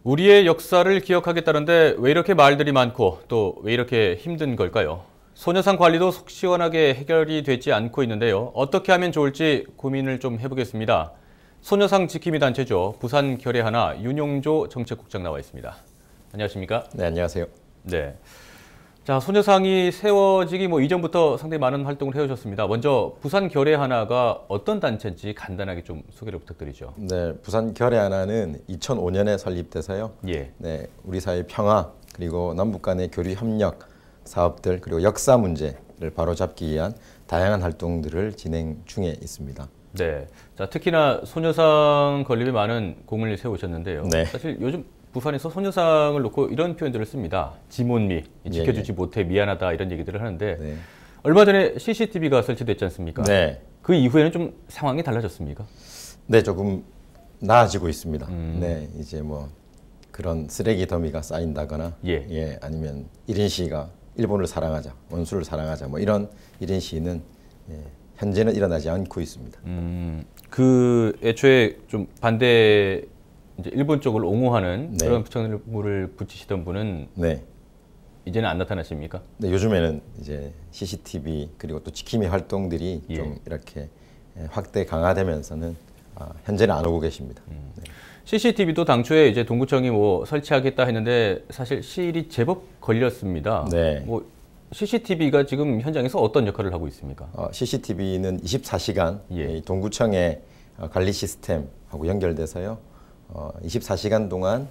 우리의 역사를 기억하겠다는데 왜 이렇게 말들이 많고 또 왜 이렇게 힘든 걸까요? 소녀상 관리도 속 시원하게 해결이 되지 않고 있는데요. 어떻게 하면 좋을지 고민을 좀 해보겠습니다. 소녀상 지킴이 단체죠. 부산 결의하나 윤용조 정책국장 나와 있습니다. 안녕하십니까? 네, 안녕하세요. 네. 자, 소녀상이 세워지기 이전부터 상당히 많은 활동을 해오셨습니다. 먼저 부산 결의하나가 어떤 단체인지 간단하게 좀 소개를 부탁드리죠. 네, 부산 결의하나는 2005년에 설립돼서요. 예. 네, 우리 사회 평화 그리고 남북 간의 교류 협력 사업들 그리고 역사 문제를 바로잡기 위한 다양한 활동들을 진행 중에 있습니다. 네. 자, 특히나 소녀상 건립에 많은 공을 세우셨는데요. 네. 사실 요즘 부산에서 소녀상을 놓고 이런 표현들을 씁니다. 지몬미, 지켜주지 못해 미안하다 이런 얘기들을 하는데 네. 얼마 전에 CCTV가 설치됐지 않습니까? 네. 그 이후에는 좀 상황이 달라졌습니까? 네, 조금 나아지고 있습니다. 네, 이제 뭐 그런 쓰레기 더미가 쌓인다거나, 예. 아니면 1인 시위가 일본을 사랑하자, 원수를 사랑하자, 뭐 이런 1인 시위는 현재는 일어나지 않고 있습니다. 그 애초에 좀 반대 이제 일본 쪽을 옹호하는 네. 그런 부착물을 붙이시던 분은 네. 이제는 안 나타나십니까? 네, 요즘에는 이제 CCTV 그리고 또 지킴이 활동들이 예. 좀 이렇게 확대 강화되면서는 현재는 안 오고 계십니다. 네. CCTV도 당초에 이제 동구청이 설치하겠다 했는데 사실 시일이 제법 걸렸습니다. 네. CCTV가 지금 현장에서 어떤 역할을 하고 있습니까? CCTV는 24시간 예. 동구청의 관리 시스템하고 연결돼서요. 24시간 동안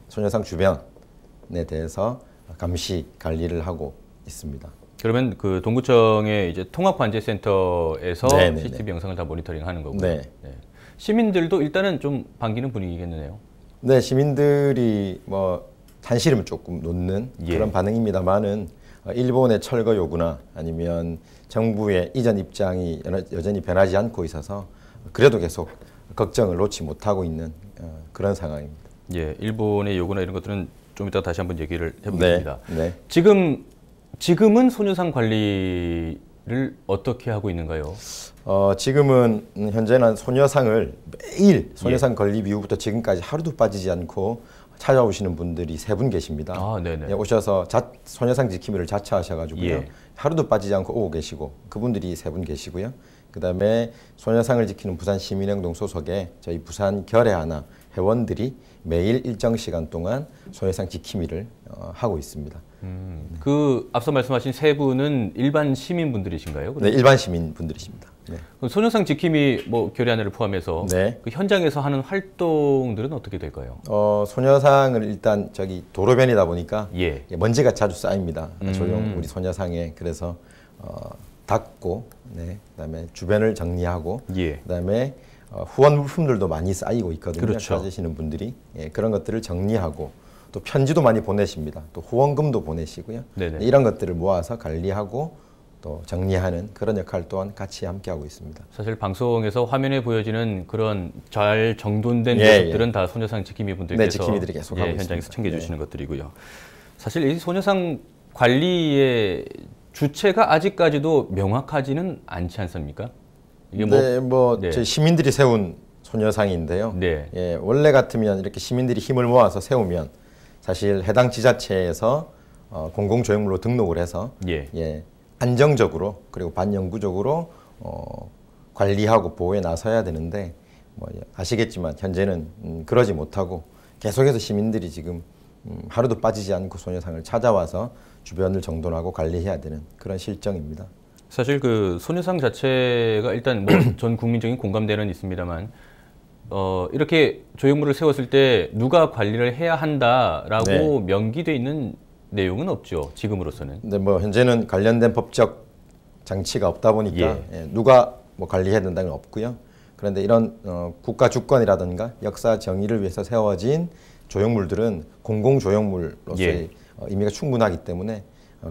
소녀상 주변에 대해서 감시 관리를 하고 있습니다. 그러면 그 동구청의 이제 통합관제센터에서 네네네. CCTV 영상을 다 모니터링하는 거고요. 네. 네. 시민들도 일단은 좀 반기는 분위기겠네요. 네, 시민들이 뭐 한시름 조금 놓는 예. 그런 반응입니다만은 일본의 철거 요구나 아니면 정부의 이전 입장이 여전히 변하지 않고 있어서 그래도 계속 걱정을 놓지 못하고 있는 그런 상황입니다. 예, 일본의 요구나 이런 것들은 좀 이따 다시 한번 얘기를 해보겠습니다. 네. 지금은 소녀상 관리를 어떻게 하고 있는가요? 지금은 현재는 소녀상을 매일 소녀상 건립 이후부터 지금까지 하루도 빠지지 않고 찾아오시는 분들이 3분 계십니다. 네네. 오셔서 소녀상 지킴이를 자처하셔가지고요. 예. 하루도 빠지지 않고 오고 계시고 그분들이 3분 계시고요. 그다음에 소녀상을 지키는 부산 시민행동 소속의 저희 부산 결의하나 회원들이 매일 일정 시간 동안 소녀상 지킴이를 하고 있습니다. 그 앞서 말씀하신 3분은 일반 시민분들이신가요? 네, 일반 시민분들이십니다. 네. 그럼 소녀상 지킴이 결의하나를 포함해서 네. 그 현장에서 하는 활동들은 어떻게 될까요? 소녀상을 일단 도로변이다 보니까 예. 먼지가 자주 쌓입니다. 우리 소녀상에 그래서 닦고, 네, 그다음에 주변을 정리하고, 예. 그다음에 후원 물품들도 많이 쌓이고 있거든요. 그렇죠. 찾으시는 분들이 그런 것들을 정리하고 또 편지도 많이 보내십니다. 또 후원금도 보내시고요. 네네. 이런 것들을 모아서 관리하고 또 정리하는 그런 역할 또한 같이 함께 하고 있습니다. 사실 방송에서 화면에 보여지는 그런 잘 정돈된 예, 모습들은 다 소녀상 지킴이 분들께서 네, 지킴이들이 계속 하고 현장에서 있습니다. 챙겨주시는 것들이고요. 사실 이 소녀상 관리의 주체가 아직까지도 명확하지는 않지 않습니까? 이게 네. 저희 시민들이 세운 소녀상인데요. 네. 원래 같으면 이렇게 시민들이 힘을 모아서 세우면 사실 해당 지자체에서 공공조형물로 등록을 해서 안정적으로 그리고 반영구적으로 관리하고 보호에 나서야 되는데 아시겠지만 현재는 그러지 못하고 계속해서 시민들이 지금 하루도 빠지지 않고 소녀상을 찾아와서 주변을 정돈하고 관리해야 되는 그런 실정입니다. 사실 그 소녀상 자체가 일단 전 국민적인 공감대는 있습니다만 이렇게 조형물을 세웠을 때 누가 관리를 해야 한다라고 명기돼 있는 내용은 없죠. 지금으로서는. 근데 현재는 관련된 법적 장치가 없다 보니까 누가 관리해야 된다는 건 없고요. 그런데 이런 국가 주권이라든가 역사 정의를 위해서 세워진 조형물들은 공공 조형물로서의 의미가 충분하기 때문에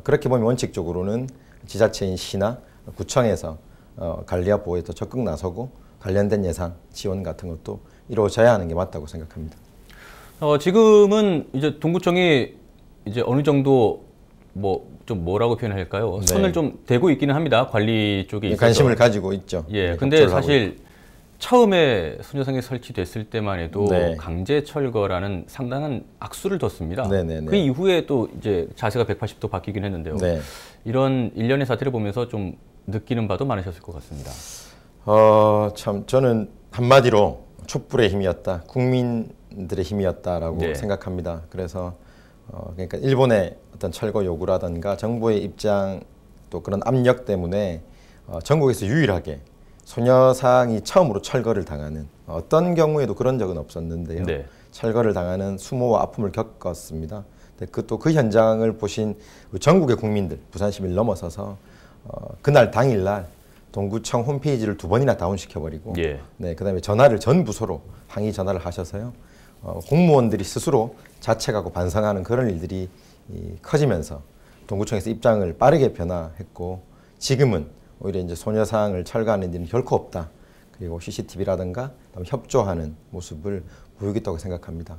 그렇게 보면 원칙적으로는 지자체인 시나 구청에서 관리와 보호에 더 적극 나서고 관련된 예산 지원 같은 것도 이루어져야 하는 게 맞다고 생각합니다. 지금은 이제 동구청이 이제 어느 정도 좀 뭐라고 표현할까요? 손을 좀 대고 있기는 합니다. 관리 쪽에 있어서. 관심을 가지고 있죠. 근데 사실 처음에 소녀상이 설치됐을 때만 해도 네. 강제 철거라는 상당한 악수를 뒀습니다. 네네네. 그 이후에 또 이제 자세가 180도 바뀌긴 했는데요. 네. 이런 일련의 사태를 보면서 좀 느끼는 바도 많으셨을 것 같습니다. 참 저는 한마디로 촛불의 힘이었다, 국민들의 힘이었다라고 네. 생각합니다. 그래서 그러니까 일본의 어떤 철거 요구라든가 정부의 입장 또 그런 압력 때문에 전국에서 유일하게 소녀상이 처음으로 철거를 당하는 어떤 경우에도 그런 적은 없었는데요. 네. 철거를 당하는 수모와 아픔을 겪었습니다. 또 그 현장을 보신 전국의 국민들, 부산 시민을 넘어서서 그날 당일날 동구청 홈페이지를 2번이나 다운시켜버리고 예. 네, 그다음에 전화를 전 부서로 항의 전화를 하셔서요. 공무원들이 스스로 자책하고 반성하는 그런 일들이 커지면서 동구청에서 입장을 빠르게 변화했고 지금은 오히려 이제 소녀상을 철거하는 일은 결코 없다. 그리고 CCTV라든가 협조하는 모습을 보이겠다고 생각합니다.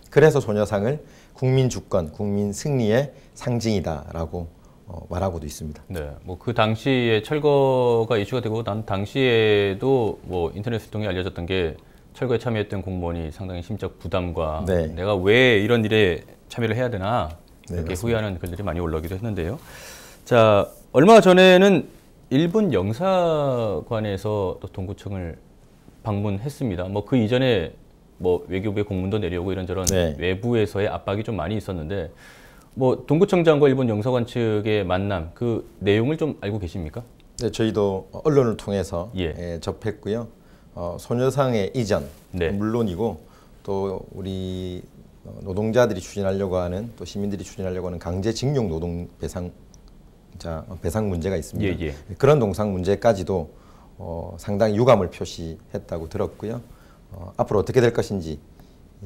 그래서 소녀상을 국민 주권, 국민 승리의 상징이다라고 말하고도 있습니다. 네, 뭐 그 당시에 철거가 이슈가 되고 난 당시에도 뭐 인터넷을 통해 알려졌던 게 철거에 참여했던 공무원이 상당히 심적 부담과 네. 내가 왜 이런 일에 참여를 해야 되나 이렇게 네, 후회하는 글들이 많이 올라오기도 했는데요. 자, 얼마 전에는 일본 영사관에서 또 동구청을 방문했습니다. 뭐 그 이전에 뭐 외교부의 공문도 내려오고 이런저런 네. 외부에서의 압박이 좀 많이 있었는데 뭐 동구청장과 일본 영사관 측의 만남 그 내용을 좀 알고 계십니까? 네, 저희도 언론을 통해서 예. 접했고요. 소녀상의 이전 네. 물론이고 또 우리 노동자들이 추진하려고 하는 또 시민들이 추진하려고 하는 강제징용 노동 배상 문제가 있습니다. 예. 그런 동상 문제까지도 상당히 유감을 표시했다고 들었고요. 앞으로 어떻게 될 것인지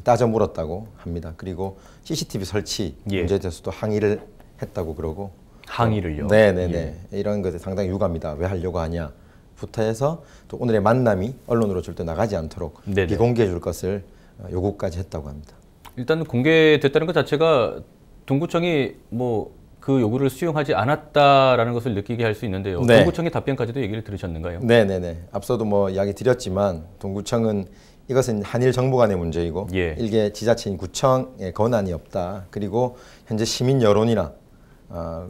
따져 물었다고 합니다. 그리고 CCTV 설치 예. 문제에 대해서도 항의를 했다고 그러고 항의를요? 네네네. 이런 것에 상당히 유감이다. 왜 하려고 하냐? 부터 해서 또 오늘의 만남이 언론으로 절대 나가지 않도록 네네. 비공개해 줄 것을 요구까지 했다고 합니다. 일단 공개됐다는 것 자체가 동구청이 뭐 그 요구를 수용하지 않았다라는 것을 느끼게 할 수 있는데요. 네. 동구청의 답변까지도 얘기를 들으셨는가요? 네네네. 앞서도 뭐 이야기 드렸지만 동구청은 이것은 한일 정부 간의 문제이고 예. 일개 지자체인 구청의 권한이 없다. 그리고 현재 시민 여론이나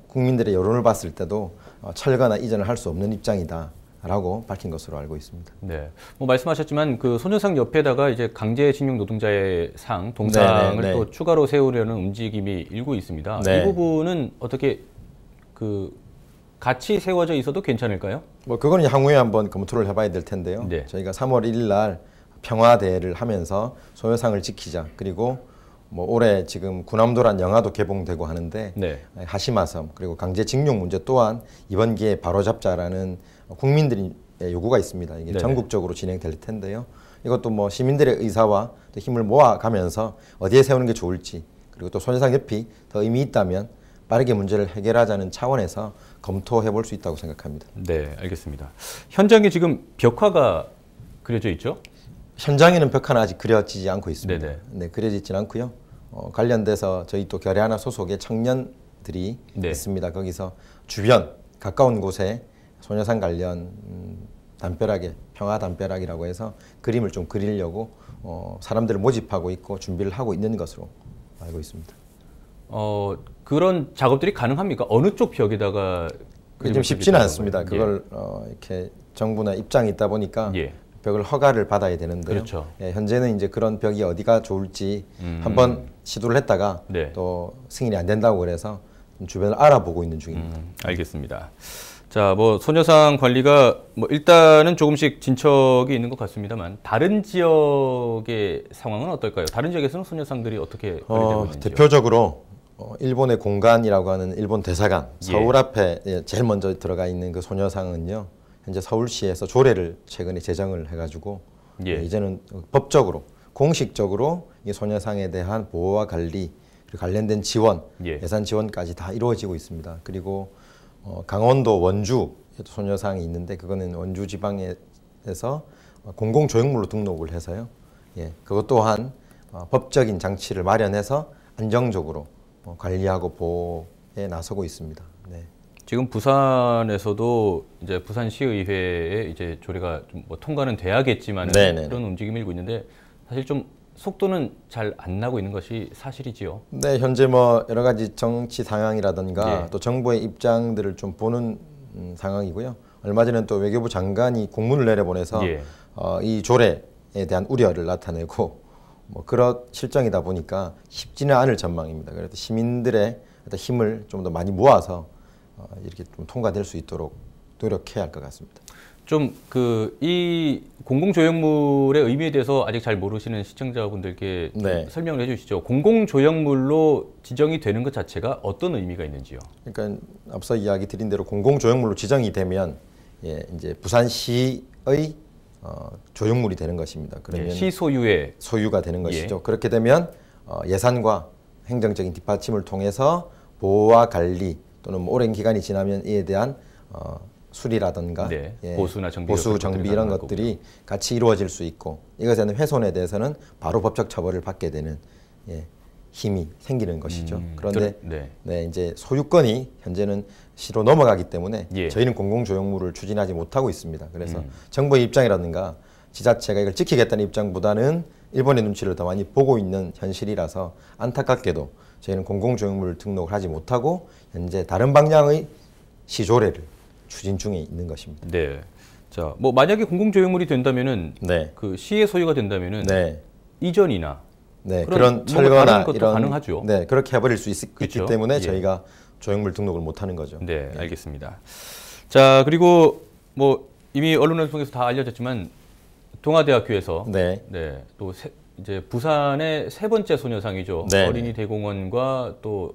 국민들의 여론을 봤을 때도 철거나 이전을 할 수 없는 입장이다. 라고 밝힌 것으로 알고 있습니다. 네, 뭐 말씀하셨지만 그 소녀상 옆에다가 이제 강제징용 노동자의 상 동상을 네네. 또 추가로 세우려는 움직임이 일고 있습니다. 네. 이 부분은 어떻게 그 같이 세워져 있어도 괜찮을까요? 뭐 그거는 향후에 한번 검토를 해봐야 될 텐데요. 네. 저희가 3월 1일 날 평화대회를 하면서 소녀상을 지키자. 그리고 뭐 올해 지금 군함도란 영화도 개봉되고 하는데 네. 하시마섬 그리고 강제징용 문제 또한 이번 기회에 바로잡자라는 국민들의 요구가 있습니다. 이게 네네. 전국적으로 진행될 텐데요. 이것도 뭐 시민들의 의사와 또 힘을 모아가면서 어디에 세우는 게 좋을지 그리고 또 소녀상 옆이 더 의미 있다면 빠르게 문제를 해결하자는 차원에서 검토해 볼 수 있다고 생각합니다. 네, 알겠습니다. 현장에 지금 벽화가 그려져 있죠? 현장에는 벽화는 아직 그려지지 않고 있습니다. 네네. 네, 그려지진 않고요. 관련돼서 저희 또 결의하나 소속의 청년들이 네. 있습니다. 거기서 주변 가까운 곳에 소녀상 관련 담벼락에 평화 담벼락이라고 해서 그림을 좀 그리려고 사람들을 모집하고 있고 준비를 하고 있는 것으로 알고 있습니다. 그런 작업들이 가능합니까? 어느 쪽 벽에다가 좀 쉽지는 그리겠다는 않습니다. 거예요? 그걸 이렇게 정부나 입장이 있다 보니까 예. 벽을 허가를 받아야 되는데요. 그렇죠. 예, 현재는 이제 그런 벽이 어디가 좋을지 한번 시도를 했다가 네. 또 승인이 안 된다고 그래서 주변을 알아보고 있는 중입니다. 알겠습니다. 자, 뭐 소녀상 관리가 뭐 일단은 조금씩 진척이 있는 것 같습니다만 다른 지역의 상황은 어떨까요? 다른 지역에서는 소녀상들이 어떻게 관리되고 있는지요? 대표적으로 일본의 공간이라고 하는 일본 대사관 예. 서울 앞에 제일 먼저 들어가 있는 그 소녀상은요. 현재 서울시에서 조례를 최근에 제정을 해가지고 예. 이제는 법적으로 공식적으로 이 소녀상에 대한 보호와 관리 그리고 관련된 지원, 예. 예산 지원까지 다 이루어지고 있습니다. 그리고 강원도 원주에도 소녀상이 있는데 그거는 원주 지방에서 공공조형물로 등록을 해서요. 예, 그것 또한 법적인 장치를 마련해서 안정적으로 관리하고 보호에 나서고 있습니다. 네. 지금 부산에서도 이제 부산시의회에 이제 조례가 좀 뭐 통과는 돼야겠지만 그런 움직임이 일고 있는데 사실 좀 속도는 잘 안 나고 있는 것이 사실이지요. 네, 현재 뭐 여러 가지 정치 상황이라든가 또 정부의 입장들을 좀 보는 상황이고요. 얼마 전에 또 외교부 장관이 공문을 내려보내서 이 조례에 대한 우려를 나타내고 뭐 그런 실정이다 보니까 쉽지는 않을 전망입니다. 그래서 시민들의 어떤 힘을 좀 더 많이 모아서 이렇게 좀 통과될 수 있도록 노력해야 할 것 같습니다. 좀 이 공공조형물의 의미에 대해서 아직 잘 모르시는 시청자분들께 좀 설명을 해주시죠. 공공조형물로 지정이 되는 것 자체가 어떤 의미가 있는지요? 그러니까 앞서 이야기 드린 대로 공공조형물로 지정이 되면 이제 부산시의 조형물이 되는 것입니다. 그러면 시 소유의 소유가 되는 것이죠. 그렇게 되면 예산과 행정적인 뒷받침을 통해서 보호와 관리 또는 뭐 오랜 기간이 지나면 이에 대한 수리라든가 보수나 정비, 보수 정비 이런 것들이 같이 이루어질 수 있고 이것에 대한 훼손에 대해서는 바로 법적 처벌을 받게 되는 힘이 생기는 것이죠. 그런데 이제 소유권이 현재는 시로 넘어가기 때문에 저희는 공공조형물을 추진하지 못하고 있습니다. 그래서 정부의 입장이라든가 지자체가 이걸 지키겠다는 입장보다는 일본의 눈치를 더 많이 보고 있는 현실이라서 안타깝게도 저희는 공공조형물 등록을 하지 못하고 현재 다른 방향의 시조례를 추진 중에 있는 것입니다. 네. 자, 뭐 만약에 공공조형물이 된다면은 그 시의 소유가 된다면은 이전이나 그런 철거나 것도 이런 가능하죠. 그렇게 해버릴 수 있기 때문에 저희가 조형물 등록을 못하는 거죠. 네, 알겠습니다. 자, 그리고 뭐 이미 언론을 통해서 다 알려졌지만 동아대학교에서 또 이제 부산의 세 번째 소녀상이죠. 어린이 대공원과 또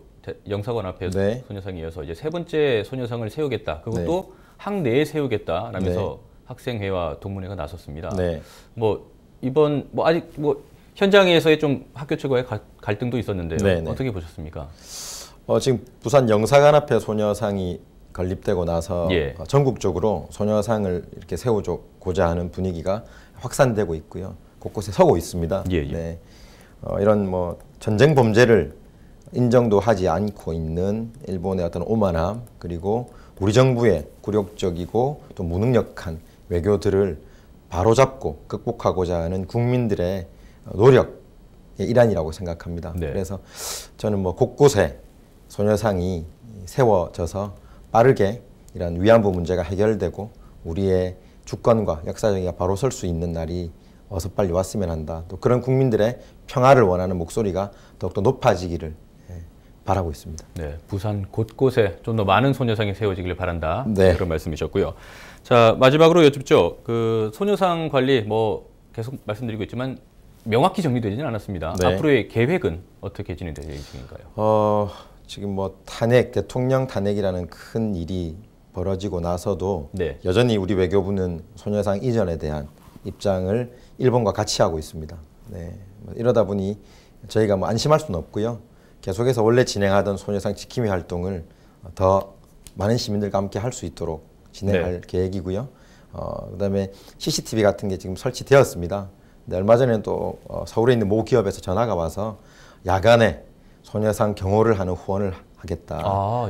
영사관 앞에 소녀상이 이어서 이제 세 번째 소녀상을 세우겠다. 그것도 학내에 세우겠다라면서 학생회와 동문회가 나섰습니다. 뭐 이번 뭐 아직 뭐 현장에서의 좀 학교 측과의 갈등도 있었는데요. 어떻게 보셨습니까? 지금 부산 영사관 앞에 소녀상이 건립되고 나서 전국적으로 소녀상을 이렇게 세우고자 하는 분위기가 확산되고 있고요. 곳곳에 서고 있습니다. 이런 뭐 전쟁 범죄를 인정도 하지 않고 있는 일본의 어떤 오만함 그리고 우리 정부의 굴욕적이고 또 무능력한 외교들을 바로잡고 극복하고자 하는 국민들의 노력의 일환이라고 생각합니다. 그래서 저는 뭐 곳곳에 소녀상이 세워져서 빠르게 이런 위안부 문제가 해결되고 우리의 주권과 역사정의가 바로 설 수 있는 날이 어서 빨리 왔으면 한다. 또 그런 국민들의 평화를 원하는 목소리가 더욱더 높아지기를 바라고 있습니다. 네, 부산 곳곳에 좀 더 많은 소녀상이 세워지길 바란다. 그런 말씀이셨고요. 자, 마지막으로 여쭙죠. 그 소녀상 관리 뭐 계속 말씀드리고 있지만 명확히 정리되지는 않았습니다. 앞으로의 계획은 어떻게 진행될 예정인가요? 지금 뭐 대통령 탄핵이라는 큰 일이 벌어지고 나서도 여전히 우리 외교부는 소녀상 이전에 대한 입장을 일본과 같이 하고 있습니다. 이러다 보니 저희가 뭐 안심할 수는 없고요. 계속해서 원래 진행하던 소녀상 지킴이 활동을 더 많은 시민들과 함께 할 수 있도록 진행할 계획이고요. 그다음에 CCTV 같은 게 지금 설치되었습니다. 근데 얼마 전에는 또 서울에 있는 모 기업에서 전화가 와서 야간에 소녀상 경호를 하는 후원을 하겠다.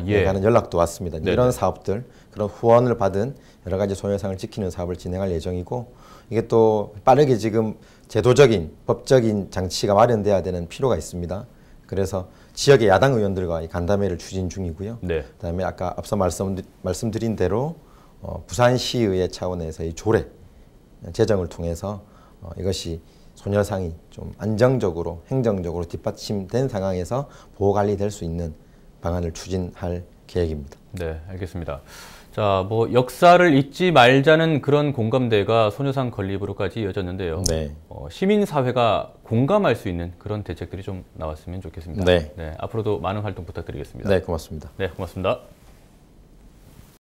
하는 연락도 왔습니다. 이런 사업들, 그런 후원을 받은 여러 가지 소녀상을 지키는 사업을 진행할 예정이고 이게 또 빠르게 지금 제도적인, 법적인 장치가 마련돼야 되는 필요가 있습니다. 그래서 지역의 야당 의원들과 간담회를 추진 중이고요. 그다음에 아까 앞서 말씀드린 대로 부산시의회 차원에서의 조례 제정을 통해서 이것이 소녀상이 좀 안정적으로 행정적으로 뒷받침된 상황에서 보호 관리될 수 있는 방안을 추진할 계획입니다. 네, 알겠습니다. 자, 뭐 역사를 잊지 말자는 그런 공감대가 소녀상 건립으로까지 이어졌는데요. 시민사회가 공감할 수 있는 그런 대책들이 좀 나왔으면 좋겠습니다. 앞으로도 많은 활동 부탁드리겠습니다. 고맙습니다. 고맙습니다.